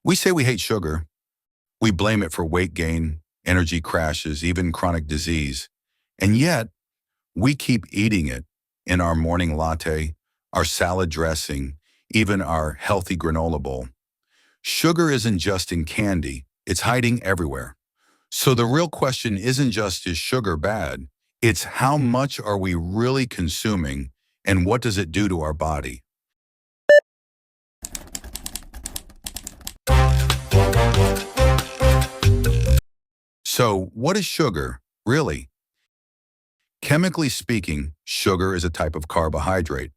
We say we hate sugar. We blame it for weight gain, energy crashes, even chronic disease. And yet, we keep eating it in our morning latte, our salad dressing, even our healthy granola bowl. Sugar isn't just in candy, it's hiding everywhere. So the real question isn't just is sugar bad? It's how much are we really consuming and what does it do to our body? So, what is sugar, really? Chemically speaking, sugar is a type of carbohydrate,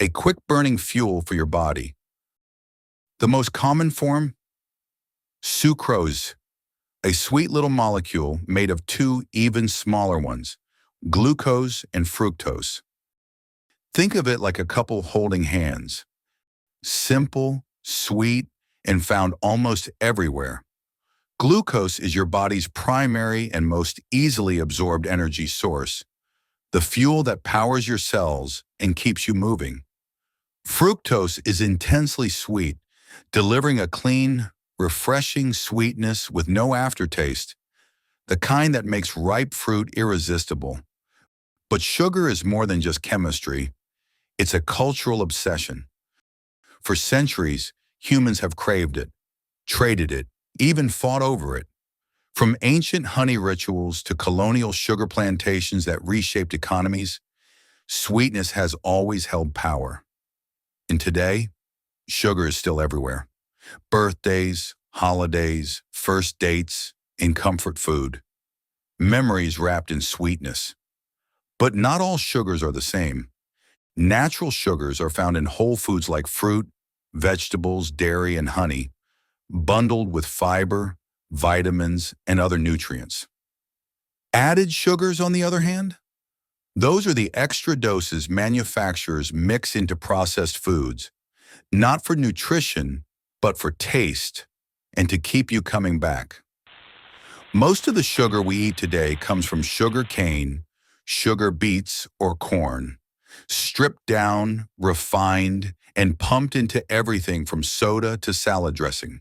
a quick burning fuel for your body. The most common form? Sucrose, a sweet little molecule made of two even smaller ones, glucose and fructose. Think of it like a couple holding hands. Simple, sweet, and found almost everywhere. Glucose is your body's primary and most easily absorbed energy source, the fuel that powers your cells and keeps you moving. Fructose is intensely sweet, delivering a clean, refreshing sweetness with no aftertaste, the kind that makes ripe fruit irresistible. But sugar is more than just chemistry. It's a cultural obsession. For centuries, humans have craved it, traded it, even fought over it. From ancient honey rituals to colonial sugar plantations that reshaped economies, sweetness has always held power. And today, sugar is still everywhere. Birthdays, holidays, first dates, in comfort food. Memories wrapped in sweetness. But not all sugars are the same. Natural sugars are found in whole foods like fruit, vegetables, dairy, and honey, bundled with fiber, vitamins, and other nutrients. Added sugars, on the other hand, those are the extra doses manufacturers mix into processed foods, not for nutrition, but for taste and to keep you coming back. Most of the sugar we eat today comes from sugar cane, sugar beets, or corn, stripped down, refined, and pumped into everything from soda to salad dressing.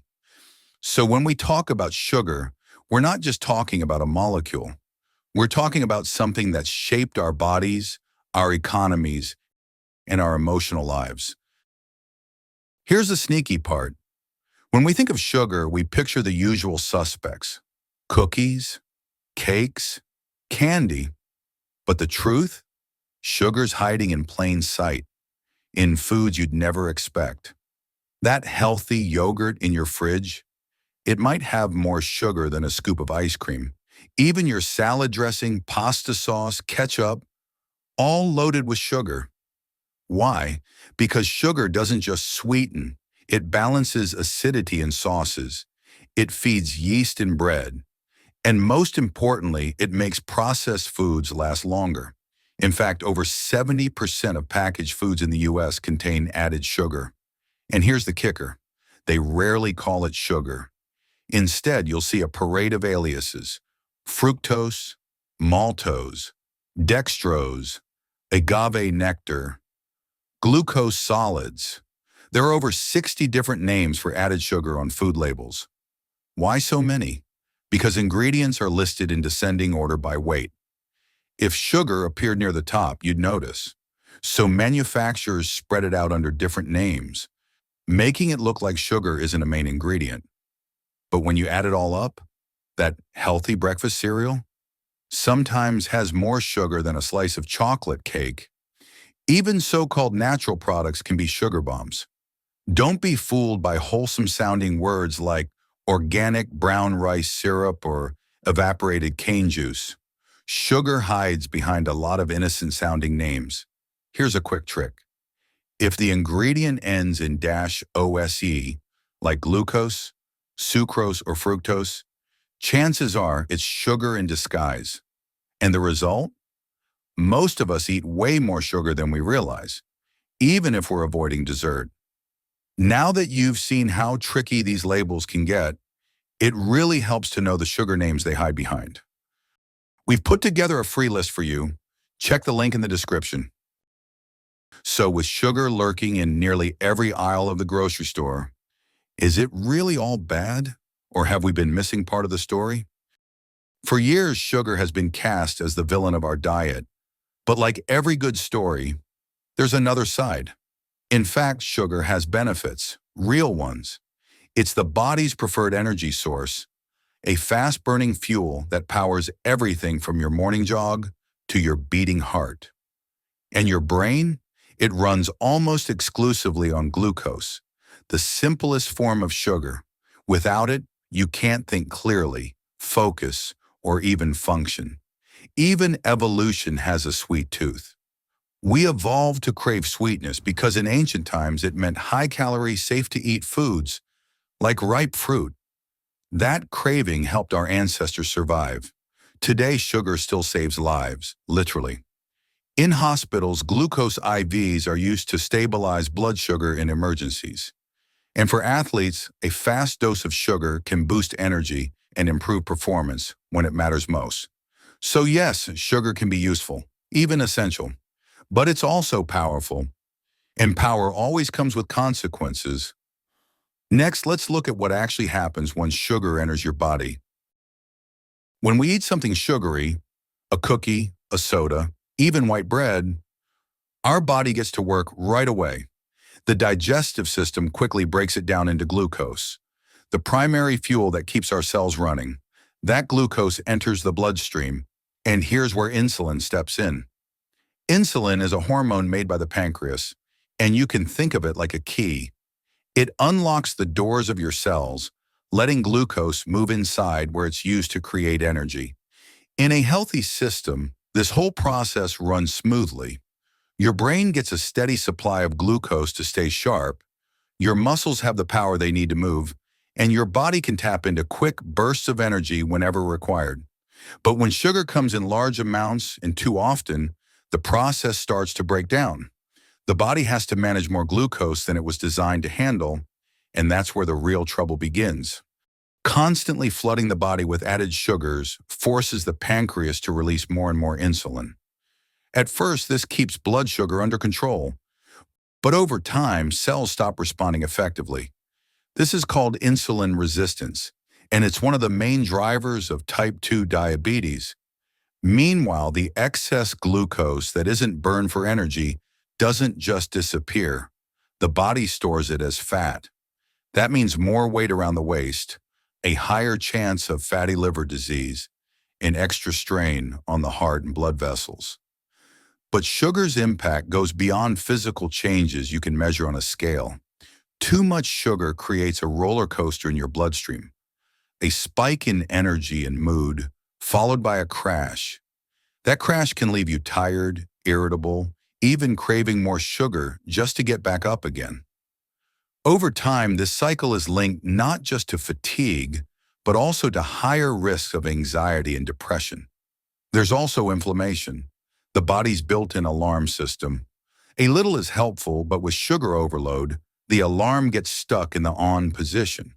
So when we talk about sugar, we're not just talking about a molecule. We're talking about something that's shaped our bodies, our economies, and our emotional lives. Here's the sneaky part. When we think of sugar, we picture the usual suspects: cookies, cakes, candy. But the truth? Sugar's hiding in plain sight, in foods you'd never expect. That healthy yogurt in your fridge, it might have more sugar than a scoop of ice cream. Even your salad dressing, pasta sauce, ketchup, all loaded with sugar. Why? Because sugar doesn't just sweeten, it balances acidity in sauces. It feeds yeast in bread. And most importantly, it makes processed foods last longer. In fact, over 70% of packaged foods in the US contain added sugar. And here's the kicker. They rarely call it sugar. Instead, you'll see a parade of aliases: fructose, maltose, dextrose, agave nectar, glucose solids. There are over 60 different names for added sugar on food labels. Why so many? Because ingredients are listed in descending order by weight. If sugar appeared near the top, you'd notice. So manufacturers spread it out under different names, making it look like sugar isn't a main ingredient. But when you add it all up, that healthy breakfast cereal sometimes has more sugar than a slice of chocolate cake. Even so-called natural products can be sugar bombs. Don't be fooled by wholesome-sounding words like organic brown rice syrup or evaporated cane juice. Sugar hides behind a lot of innocent-sounding names. Here's a quick trick. If the ingredient ends in -ose, like glucose, sucrose, or fructose, chances are it's sugar in disguise. And the result? Most of us eat way more sugar than we realize, even if we're avoiding dessert. Now that you've seen how tricky these labels can get, it really helps to know the sugar names they hide behind. We've put together a free list for you. Check the link in the description. So with sugar lurking in nearly every aisle of the grocery store, Is it really all bad? Or have we been missing part of the story? For years, sugar has been cast as the villain of our diet. But like every good story, there's another side. In fact, sugar has benefits, real ones. It's the body's preferred energy source, a fast-burning fuel that powers everything from your morning jog to your beating heart. And your brain? It runs almost exclusively on glucose, the simplest form of sugar. Without it, you can't think clearly, focus, or even function. Even evolution has a sweet tooth. We evolved to crave sweetness because in ancient times it meant high-calorie, safe-to-eat foods like ripe fruit. That craving helped our ancestors survive. Today, sugar still saves lives, literally. In hospitals, glucose IVs are used to stabilize blood sugar in emergencies. And for athletes, a fast dose of sugar can boost energy and improve performance when it matters most. So yes, sugar can be useful, even essential, but it's also powerful. And power always comes with consequences. Next, let's look at what actually happens when sugar enters your body. When we eat something sugary, a cookie, a soda, even white bread, our body gets to work right away. The digestive system quickly breaks it down into glucose, the primary fuel that keeps our cells running. That glucose enters the bloodstream, and here's where insulin steps in. Insulin is a hormone made by the pancreas, and you can think of it like a key. It unlocks the doors of your cells, letting glucose move inside where it's used to create energy. In a healthy system, this whole process runs smoothly. Your brain gets a steady supply of glucose to stay sharp, your muscles have the power they need to move, and your body can tap into quick bursts of energy whenever required. But when sugar comes in large amounts and too often, the process starts to break down. The body has to manage more glucose than it was designed to handle, and that's where the real trouble begins. Constantly flooding the body with added sugars forces the pancreas to release more and more insulin. At first, this keeps blood sugar under control, but over time, cells stop responding effectively. This is called insulin resistance, and it's one of the main drivers of type 2 diabetes. Meanwhile, the excess glucose that isn't burned for energy doesn't just disappear. The body stores it as fat. That means more weight around the waist, a higher chance of fatty liver disease, and extra strain on the heart and blood vessels. But sugar's impact goes beyond physical changes you can measure on a scale. Too much sugar creates a roller coaster in your bloodstream, a spike in energy and mood, followed by a crash. That crash can leave you tired, irritable, even craving more sugar just to get back up again. Over time, this cycle is linked not just to fatigue, but also to higher risks of anxiety and depression. There's also inflammation, the body's built-in alarm system. A little is helpful, but with sugar overload, the alarm gets stuck in the on position.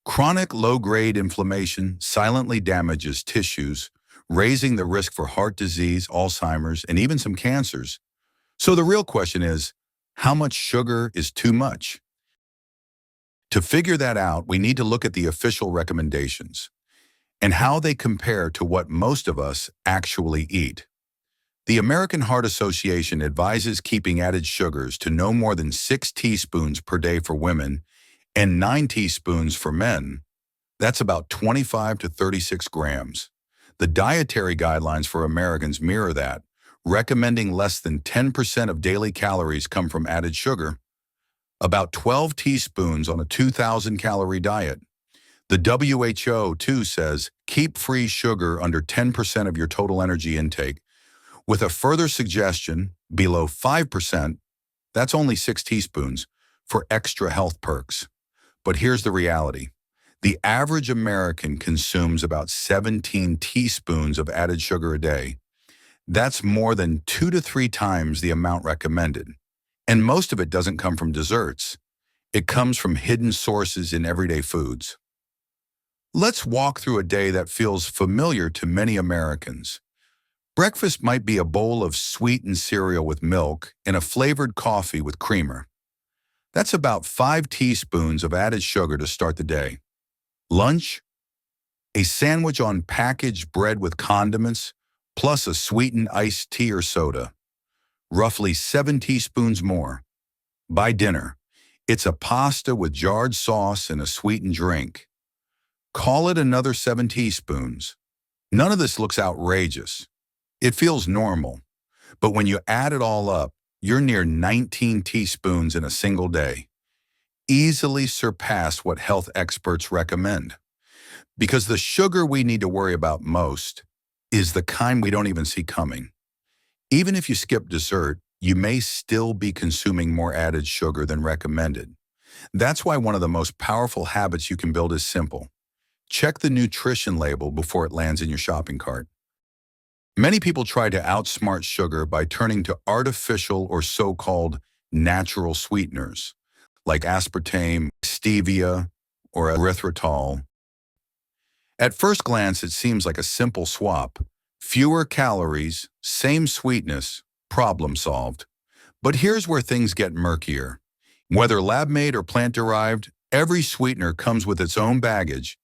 Chronic low-grade inflammation silently damages tissues, raising the risk for heart disease, Alzheimer's, and even some cancers. So the real question is, how much sugar is too much? To figure that out, we need to look at the official recommendations and how they compare to what most of us actually eat. The American Heart Association advises keeping added sugars to no more than 6 teaspoons per day for women and 9 teaspoons for men. That's about 25 to 36 grams. The dietary guidelines for Americans mirror that, recommending less than 10% of daily calories come from added sugar, about 12 teaspoons on a 2,000-calorie diet. The WHO, too, says keep free sugar under 10% of your total energy intake, with a further suggestion, below 5%, that's only 6 teaspoons, for extra health perks. But here's the reality. The average American consumes about 17 teaspoons of added sugar a day. That's more than 2 to 3 times the amount recommended. And most of it doesn't come from desserts. It comes from hidden sources in everyday foods. Let's walk through a day that feels familiar to many Americans. Breakfast might be a bowl of sweetened cereal with milk and a flavored coffee with creamer. That's about 5 teaspoons of added sugar to start the day. Lunch, a sandwich on packaged bread with condiments, plus a sweetened iced tea or soda, roughly 7 teaspoons more. By dinner, it's a pasta with jarred sauce and a sweetened drink. Call it another 7 teaspoons. None of this looks outrageous. It feels normal. But when you add it all up, you're near 19 teaspoons in a single day. Easily surpass what health experts recommend. Because the sugar we need to worry about most is the kind we don't even see coming. Even if you skip dessert, you may still be consuming more added sugar than recommended. That's why one of the most powerful habits you can build is simple. Check the nutrition label before it lands in your shopping cart. Many people try to outsmart sugar by turning to artificial or so-called natural sweeteners, like aspartame, stevia, or erythritol. At first glance, it seems like a simple swap. Fewer calories, same sweetness, problem solved. But here's where things get murkier. Whether lab-made or plant-derived, every sweetener comes with its own baggage,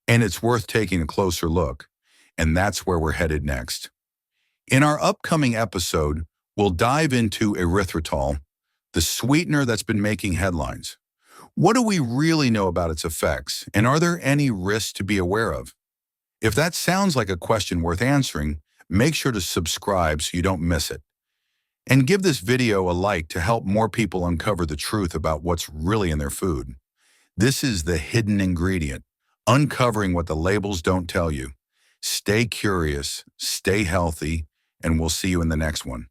and it's worth taking a closer look. And that's where we're headed next. In our upcoming episode, we'll dive into erythritol, the sweetener that's been making headlines. What do we really know about its effects, and are there any risks to be aware of? If that sounds like a question worth answering, make sure to subscribe so you don't miss it. And give this video a like to help more people uncover the truth about what's really in their food. This is the hidden ingredient, uncovering what the labels don't tell you. Stay curious, stay healthy, and we'll see you in the next one.